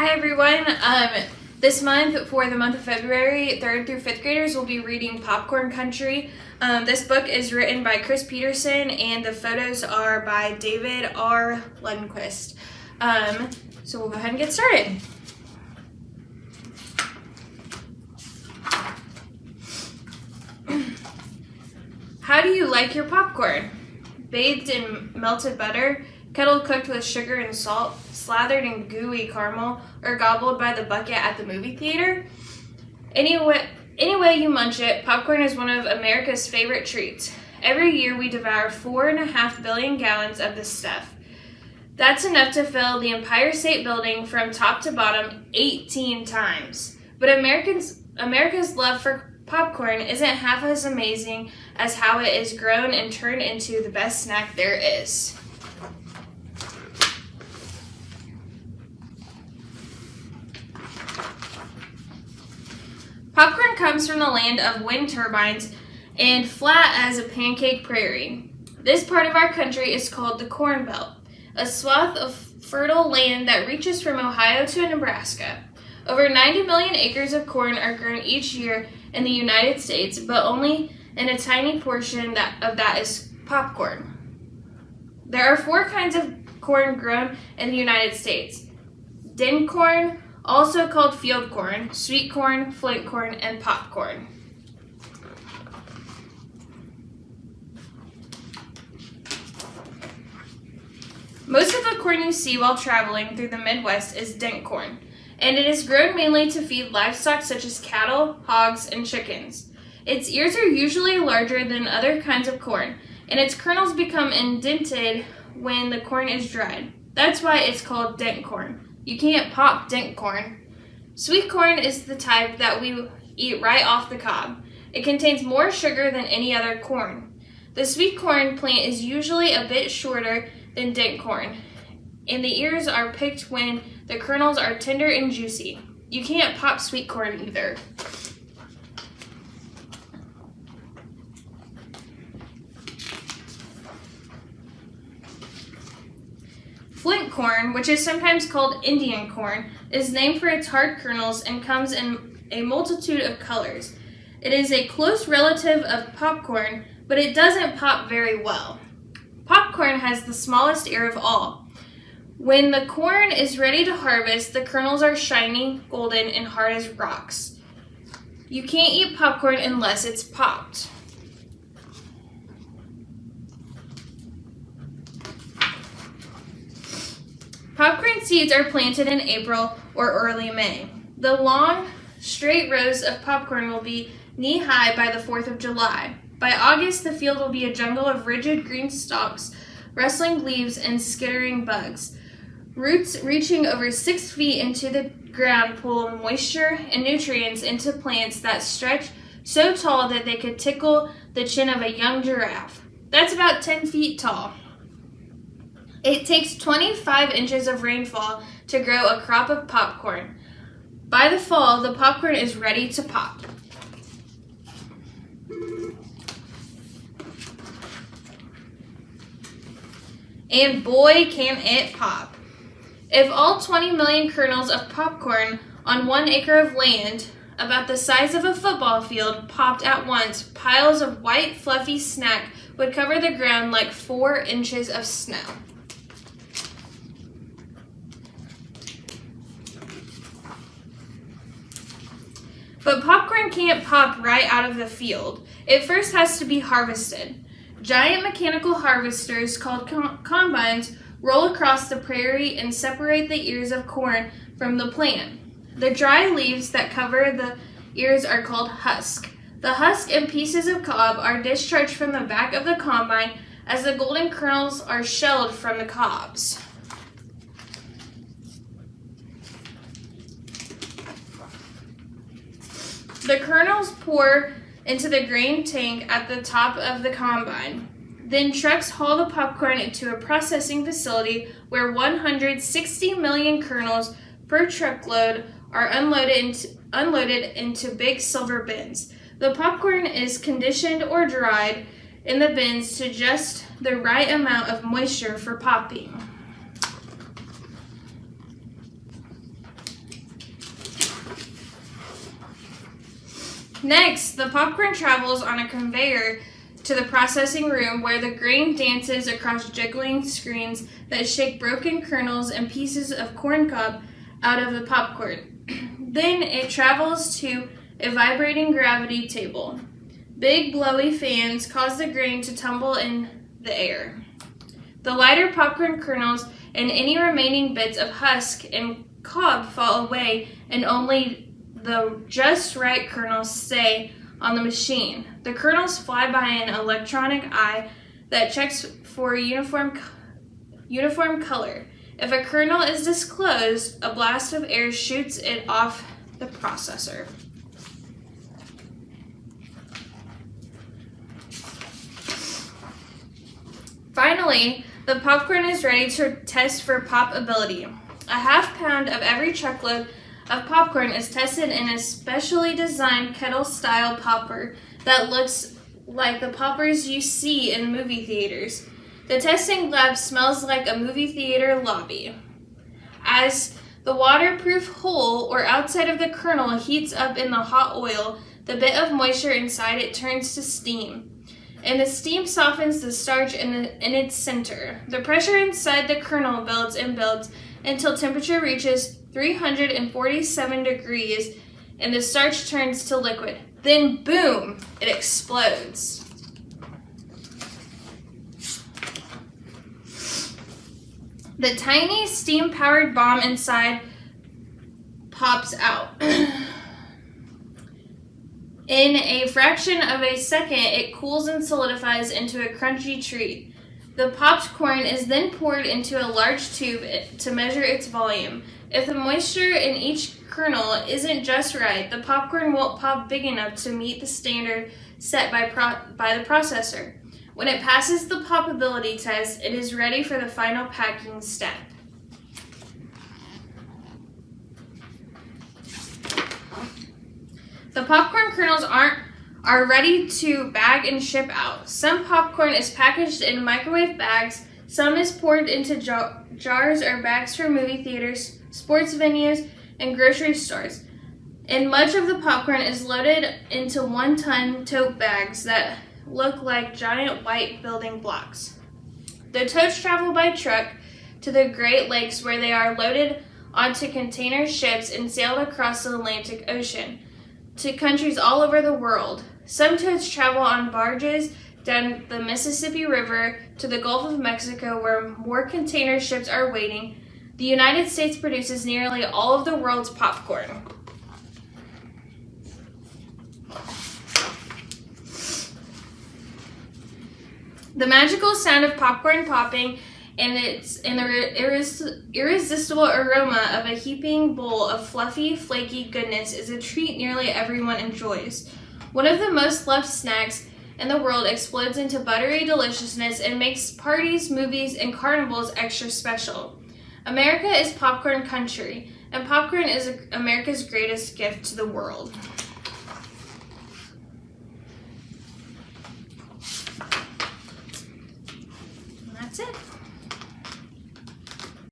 Hi everyone. This month, for the month of February, 3rd through 5th graders will be reading Popcorn Country. This book is written by Cris Peterson and the photos are by David R. Lundquist. So we'll go ahead and get started. How do you like your popcorn? Bathed in melted butter, kettle cooked with sugar and salt, slathered in gooey caramel, or gobbled by the bucket at the movie theater? Any way you munch it, popcorn is one of America's favorite treats. Every year we devour 4.5 billion gallons of this stuff. That's enough to fill the Empire State Building from top to bottom 18 times. But America's love for popcorn isn't half as amazing as how it is grown and turned into the best snack there is. Popcorn comes from the land of wind turbines and flat as a pancake prairie. This part of our country is called the Corn Belt, a swath of fertile land that reaches from Ohio to Nebraska. Over 90 million acres of corn are grown each year in the United States, but only in a tiny portion of that is popcorn. There are 4 kinds of corn grown in the United States: din corn, also called field corn, sweet corn, flint corn, and popcorn. Most of the corn you see while traveling through the Midwest is dent corn, and it is grown mainly to feed livestock such as cattle, hogs, and chickens. Its ears are usually larger than other kinds of corn, and its kernels become indented when the corn is dried. That's why it's called dent corn. You can't pop dent corn. Sweet corn is the type that we eat right off the cob. It contains more sugar than any other corn. The sweet corn plant is usually a bit shorter than dent corn, and the ears are picked when the kernels are tender and juicy. You can't pop sweet corn either. Flint corn, which is sometimes called Indian corn, is named for its hard kernels and comes in a multitude of colors. It is a close relative of popcorn, but it doesn't pop very well. Popcorn has the smallest ear of all. When the corn is ready to harvest, the kernels are shiny, golden, and hard as rocks. You can't eat popcorn unless it's popped. Popcorn seeds are planted in April or early May. The long, straight rows of popcorn will be knee-high by the 4th of July. By August, the field will be a jungle of rigid green stalks, rustling leaves, and skittering bugs. Roots reaching over 6 feet into the ground pull moisture and nutrients into plants that stretch so tall that they could tickle the chin of a young giraffe. That's about 10 feet tall. It takes 25 inches of rainfall to grow a crop of popcorn. By the fall, the popcorn is ready to pop. And boy, can it pop. If all 20 million kernels of popcorn on 1 acre of land, about the size of a football field, popped at once, piles of white, fluffy snack would cover the ground like 4 inches of snow. But popcorn can't pop right out of the field. It first has to be harvested. Giant mechanical harvesters called combines roll across the prairie and separate the ears of corn from the plant. The dry leaves that cover the ears are called husk. The husk and pieces of cob are discharged from the back of the combine as the golden kernels are shelled from the cobs. The kernels pour into the grain tank at the top of the combine. Then trucks haul the popcorn into a processing facility where 160 million kernels per truckload are unloaded into big silver bins. The popcorn is conditioned or dried in the bins to just the right amount of moisture for popping. Next, the popcorn travels on a conveyor to the processing room where the grain dances across jiggling screens that shake broken kernels and pieces of corn cob out of the popcorn. Then it travels to a vibrating gravity table. Big blowy fans cause the grain to tumble in the air. The lighter popcorn kernels and any remaining bits of husk and cob fall away, and only the just right kernels stay on the machine. The kernels fly by an electronic eye that checks for uniform color. If a kernel is disclosed, a blast of air shoots it off the processor. Finally, the popcorn is ready to test for popability. A half pound of every truckload of popcorn is tested in a specially designed kettle-style popper that looks like the poppers you see in movie theaters. The testing lab smells like a movie theater lobby. As the waterproof hull or outside of the kernel heats up in the hot oil, the bit of moisture inside it turns to steam, and the steam softens the starch in its center. The pressure inside the kernel builds and builds until temperature reaches 347 degrees and the starch turns to liquid. Then boom, it explodes. The tiny steam-powered bomb inside pops out. In a fraction of a second, it cools and solidifies into a crunchy treat. The popped corn is then poured into a large tube to measure its volume. If the moisture in each kernel isn't just right, the popcorn won't pop big enough to meet the standard set by the processor. When it passes the popability test, it is ready for the final packing step. The popcorn kernels are ready to bag and ship out. Some popcorn is packaged in microwave bags, some is poured into jars or bags for movie theaters, sports venues, and grocery stores. And much of the popcorn is loaded into 1-ton tote bags that look like giant white building blocks. The totes travel by truck to the Great Lakes, where they are loaded onto container ships and sailed across the Atlantic Ocean to countries all over the world. Some totes travel on barges down the Mississippi River to the Gulf of Mexico, where more container ships are waiting. The United States produces nearly all of the world's popcorn. The magical sound of popcorn popping and the irresistible aroma of a heaping bowl of fluffy, flaky goodness is a treat nearly everyone enjoys. One of the most loved snacks in the world explodes into buttery deliciousness and makes parties, movies, and carnivals extra special. America is popcorn country, and popcorn is America's greatest gift to the world.